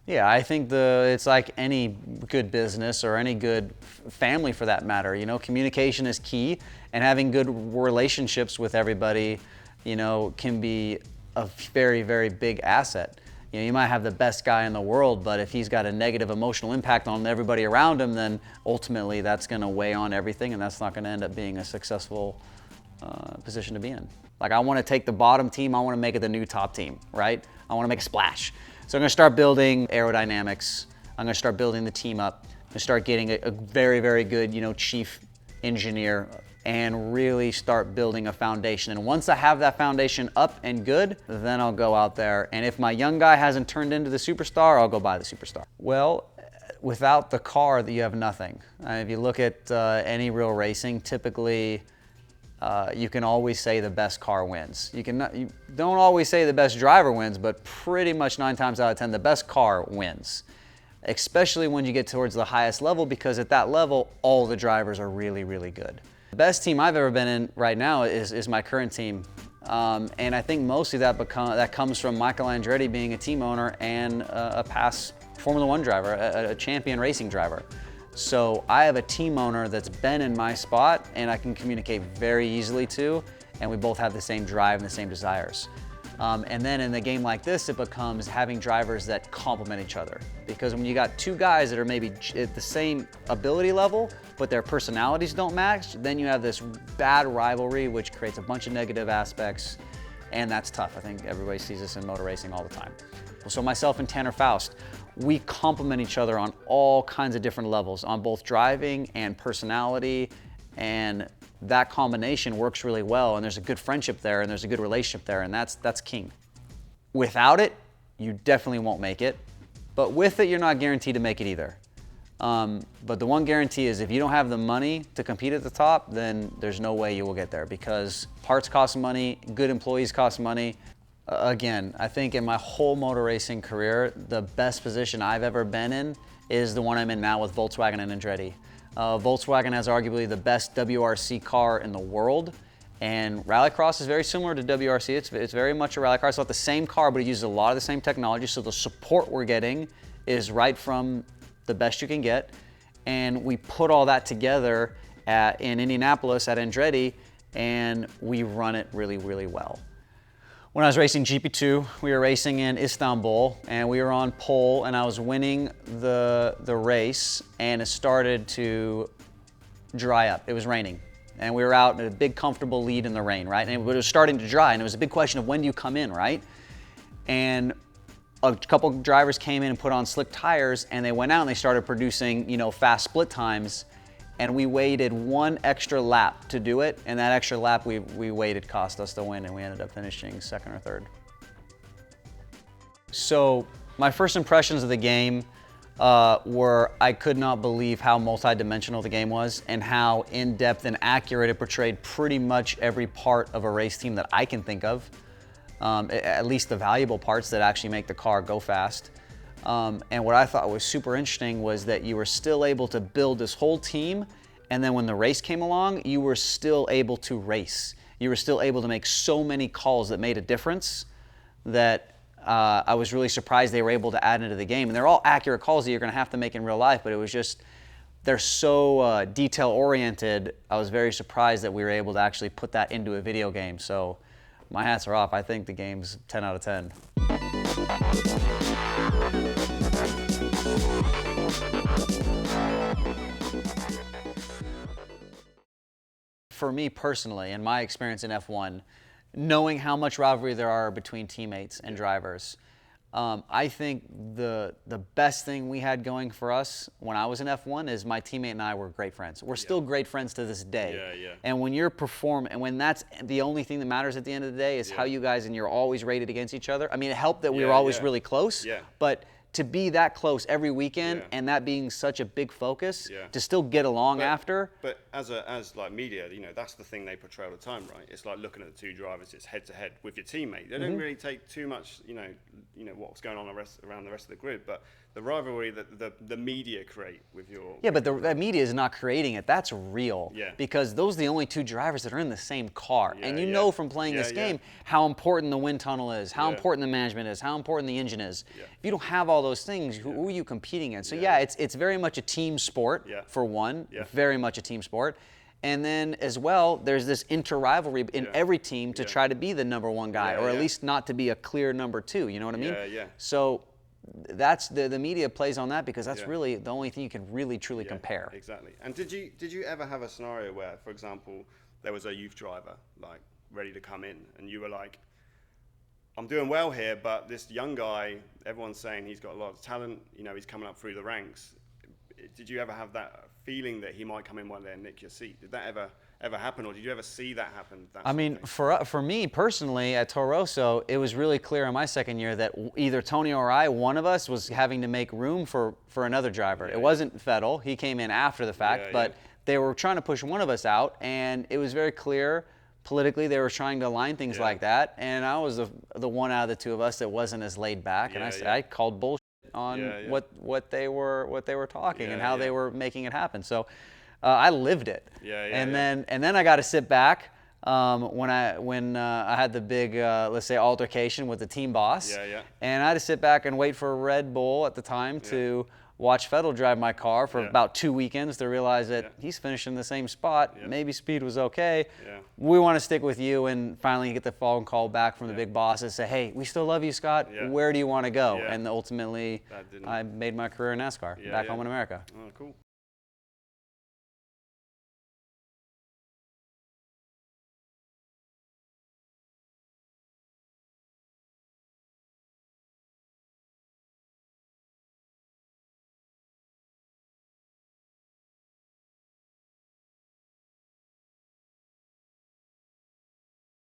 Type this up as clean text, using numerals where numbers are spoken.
Yeah, I think it's like any good business or any good family for that matter. You know, communication is key, and having good relationships with everybody, you know, can be a very, very big asset. You know, you might have the best guy in the world, but if he's got a negative emotional impact on everybody around him, then ultimately that's going to weigh on everything, and that's not going to end up being a successful position to be in. Like, I want to take the bottom team, I want to make it the new top team, right? I want to make a splash. So I'm going to start building aerodynamics. I'm going to start building the team up. I'm going to start getting a very, very good, you know, chief engineer, and really start building a foundation. And once I have that foundation up and good, then I'll go out there. And if my young guy hasn't turned into the superstar, I'll go buy the superstar. Well, without the car, you have nothing. If you look at any real racing, typically you can always say the best car wins. You don't always say the best driver wins, but pretty much 9 times out of 10, the best car wins. Especially when you get towards the highest level, because at that level, all the drivers are really, really good. The best team I've ever been in right now is my current team. And I think mostly that comes from Michael Andretti being a team owner and a past Formula One driver, a champion racing driver. So I have a team owner that's been in my spot and I can communicate very easily to, and we both have the same drive and the same desires. And then in a game like this, it becomes having drivers that complement each other. Because when you got 2 guys that are maybe at the same ability level, but their personalities don't match, then you have this bad rivalry, which creates a bunch of negative aspects, and that's tough. I think everybody sees this in motor racing all the time. So myself and Tanner Faust, we complement each other on all kinds of different levels, on both driving and personality, and that combination works really well, and there's a good friendship there, and there's a good relationship there, and that's king. Without it, you definitely won't make it, but with it, you're not guaranteed to make it either. But the one guarantee is if you don't have the money to compete at the top, then there's no way you will get there, because parts cost money, good employees cost money. Again, I think in my whole motor racing career, the best position I've ever been in is the one I'm in now with Volkswagen and Andretti. Volkswagen has arguably the best WRC car in the world, and Rallycross is very similar to WRC. It's very much a rallycross. It's not the same car, but it uses a lot of the same technology, so the support we're getting is right from the best you can get. And we put all that together in Indianapolis at Andretti, and we run it really, really well. When I was racing GP2, we were racing in Istanbul, and we were on pole, and I was winning the race, and it started to dry up. It was raining, and we were out in a big, comfortable lead in the rain, right? And it was starting to dry, and it was a big question of when do you come in, right? And a couple drivers came in and put on slick tires, and they went out and they started producing, you know, fast split times. And we waited 1 extra lap to do it, and that extra lap we waited cost us the win, and we ended up finishing 2nd or 3rd. So my first impressions of the game were I could not believe how multidimensional the game was and how in-depth and accurate it portrayed pretty much every part of a race team that I can think of, at least the valuable parts that actually make the car go fast. And what I thought was super interesting was that you were still able to build this whole team, and then when the race came along, you were still able to race. You were still able to make so many calls that made a difference that I was really surprised they were able to add into the game. And they're all accurate calls that you're going to have to make in real life, but it was just, they're so detail-oriented. I was very surprised that we were able to actually put that into a video game. So my hats are off. I think the game's 10 out of 10. For me personally, in my experience in F1, knowing how much rivalry there are between teammates and drivers, I think the best thing we had going for us when I was in F1 is my teammate and I were great friends. We're still great friends to this day. And when you're performing, and when that's the only thing that matters at the end of the day is how you guys, and you're always rated against each other. I mean, it helped that we were always really close, but to be that close every weekend and that being such a big focus, to still get along after. But as like media, you know, that's the thing they portray all the time, right? It's like looking at the 2 drivers, it's head to head with your teammate. They don't really take too much, you know what's going on around the rest of the grid, but the rivalry that the media create with your... Yeah, but the media is not creating it. That's real. Because those are the only 2 drivers that are in the same car. And you know from playing this game how important the wind tunnel is, how important the management is, how important the engine is. If you don't have all all those things, who are you competing in? So yeah, it's very much a team sport for one, very much a team sport. And then as well, there's this inter-rivalry in every team to try to be the number one guy, or at least not to be a clear number two, you know what I mean? So that's the media plays on that, because that's really the only thing you can really truly compare. Exactly. And did you ever have a scenario where, for example, there was a youth driver like ready to come in, and you were like, I'm doing well here, but this young guy, everyone's saying he's got a lot of talent, you know, he's coming up through the ranks. Did you ever have that feeling that he might come in one day and nick your seat? Did that ever happen, or did you ever see that happen? I mean, for me personally at Toro Rosso, it was really clear in my second year that either Tony or I, one of us, was having to make room for another driver. It wasn't Vettel. He came in after the fact, but they were trying to push one of us out, and it was very clear politically they were trying to align things like that. And I was the one out of the two of us that wasn't as laid back, and I called bullshit on what they were talking and how they were making it happen. So I lived it. And then I got to sit back when I had the big let's say altercation with the team boss. And I had to sit back and wait for Red Bull at the time to watch Vettel drive my car for about 2 weekends to realize that he's finishing the same spot. Maybe speed was okay. We want to stick with you, and finally get the phone call back from the big boss and say, hey, we still love you, Scott. Where do you want to go? And ultimately, I made my career in NASCAR back home in America. Oh, cool.